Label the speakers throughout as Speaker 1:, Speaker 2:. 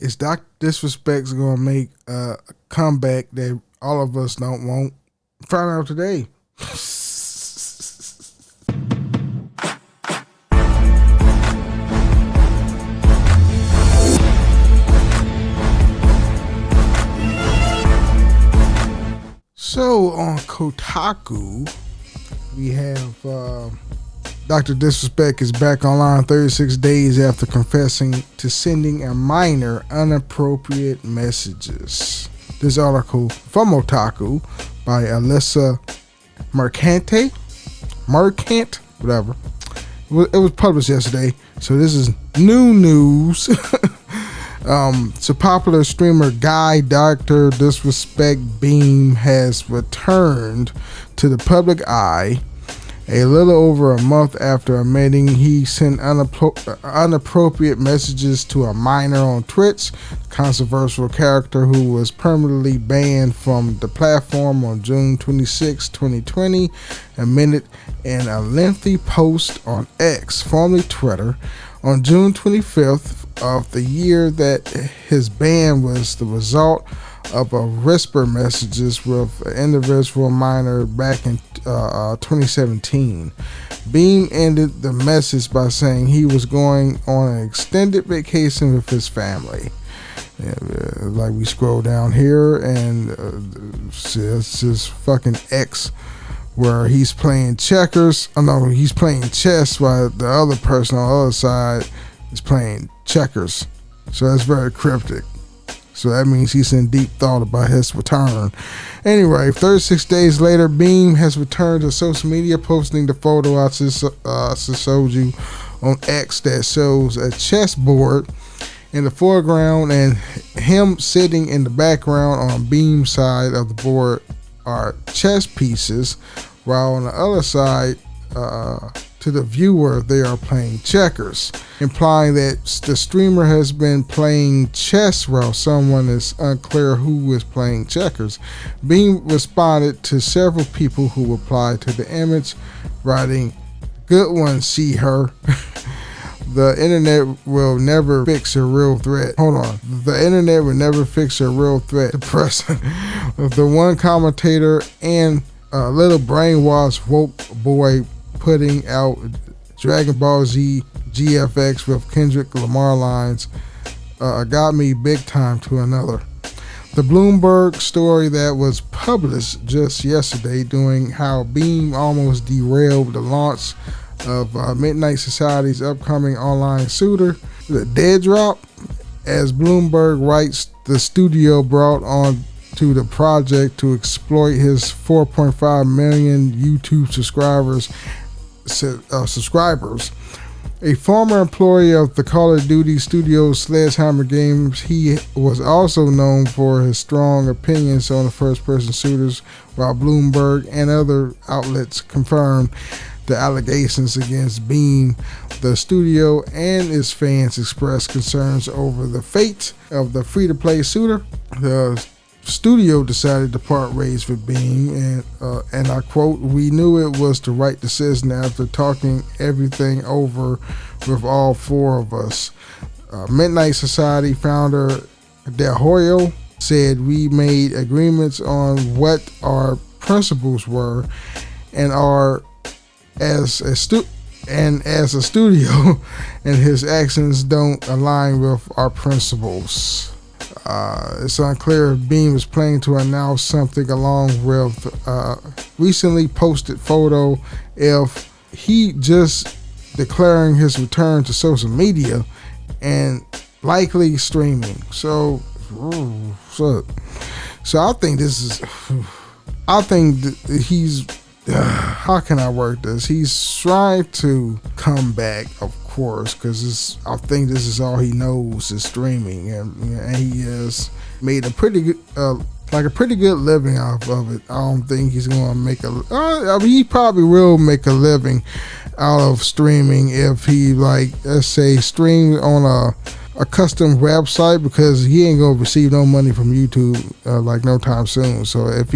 Speaker 1: Is Dr. Disrespect's gonna make a comeback that all of us don't want? Find out today. So on Kotaku, we have Dr. Disrespect is back online 36 days after confessing to sending a minor inappropriate messages. This article from Otaku by Alyssa Mercant, whatever. It was published yesterday, so this is new news. So popular streamer guy Dr. Disrespect Beam has returned to the public eye a little over a month after admitting he sent inappropriate messages to a minor on Twitch. Controversial character who was permanently banned from the platform on June 26, 2020, admitted in a lengthy post on X, formerly Twitter, on June 25th of the year that his ban was the result of a whisper messages with an individual minor back in 2017. Beam ended the message by saying he was going on an extended vacation with his family. Like we scroll down here and it's his fucking X where he's playing checkers. Oh no, he's playing chess while the other person on the other side is playing checkers. So that's very cryptic. So that means he's in deep thought about his return. Anyway, 36 days later, Beam has returned to social media, posting the photo I just showed you on X that shows a chessboard in the foreground and him sitting in the background on Beam's side of the board are chess pieces, while on the other side, to the viewer, they are playing checkers, implying that the streamer has been playing chess while someone is unclear who is playing checkers. Beam responded to several people who replied to the image, writing, "Good one, see her." The internet will never fix a real threat. Hold on. The internet will never fix a real threat. Depressing. The one commentator and a little brainwashed woke boy putting out Dragon Ball Z GFX with Kendrick Lamar lines got me big time to another. The Bloomberg story that was published just yesterday doing how Beam almost derailed the launch of Midnight Society's upcoming online shooter, The Dead Drop. As Bloomberg writes, the studio brought on to the project to exploit his 4.5 million YouTube subscribers. A former employee of the Call of Duty studio Sledgehammer Games, he was also known for his strong opinions on the first-person shooters, while Bloomberg and other outlets confirmed the allegations against Beam. The studio and its fans expressed concerns over the fate of the free-to-play shooter. The studio decided to part ways with Beam, and I quote, "We knew it was the right decision after talking everything over with all four of us." Midnight Society founder Del Hoyo said, "We made agreements on what our principles were, and are as a studio, and his actions don't align with our principles." It's unclear if Beam is planning to announce something along with recently posted photo if he just declaring his return to social media and likely streaming. So I think he's how can I work this? He's trying to come back, of course, because I think this is all he knows is streaming, and he has made a pretty good living off of it. I don't think he's going to make he probably will make a living out of streaming if he, like, let's say, stream on a custom website, because he ain't gonna receive no money from YouTube like no time soon. So if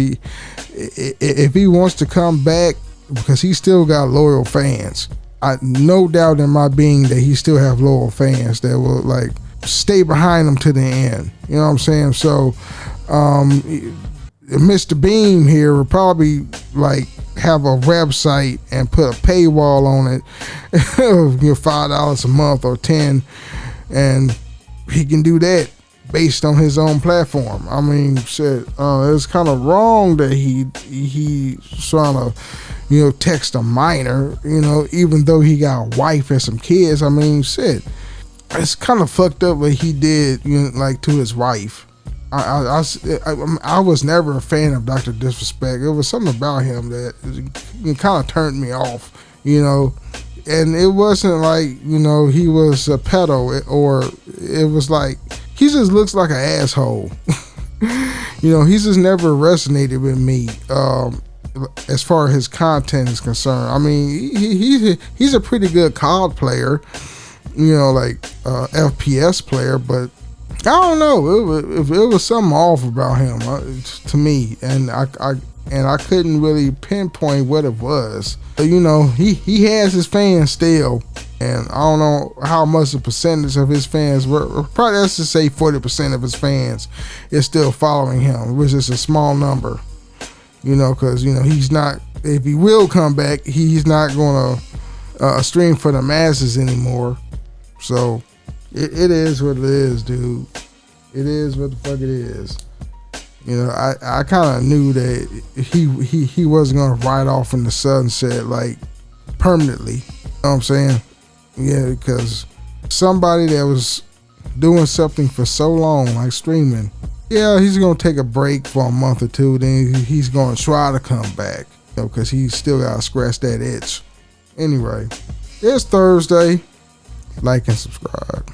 Speaker 1: he wants to come back, because he still got loyal fans, I no doubt in my being that he still have loyal fans that will like stay behind him to the end. You know what I'm saying? So Mr. Beam here will probably like have a website and put a paywall on it, $5 a month or 10, and he can do that based on his own platform. I mean, shit, it's kind of wrong that he trying to, text a minor, even though he got a wife and some kids. I mean, shit, it's kind of fucked up what he did, like to his wife. I was never a fan of Dr. Disrespect. It was something about him that kind of turned me off, and it wasn't like, he was a pedo, or it was like, he just looks like an asshole. He's just never resonated with me as far as his content is concerned. I mean, he's a pretty good COD player, like FPS player, but I don't know. It was something off about him to me, and I couldn't really pinpoint what it was. But, he has his fans still, and I don't know how much the percentage of his fans were. Probably, let's just say 40% of his fans is still following him, which is a small number. Because he's not. If he will come back, he's not going to stream for the masses anymore. So. It is what it is, dude. It is what the fuck it is. I kind of knew that he wasn't gonna ride off in the sunset like permanently. You know what I'm saying? Yeah, because somebody that was doing something for so long, like streaming, yeah, he's gonna take a break for a month or two. Then he's gonna try to come back, because he's still gotta scratch that itch. Anyway, it's Thursday. Like and subscribe.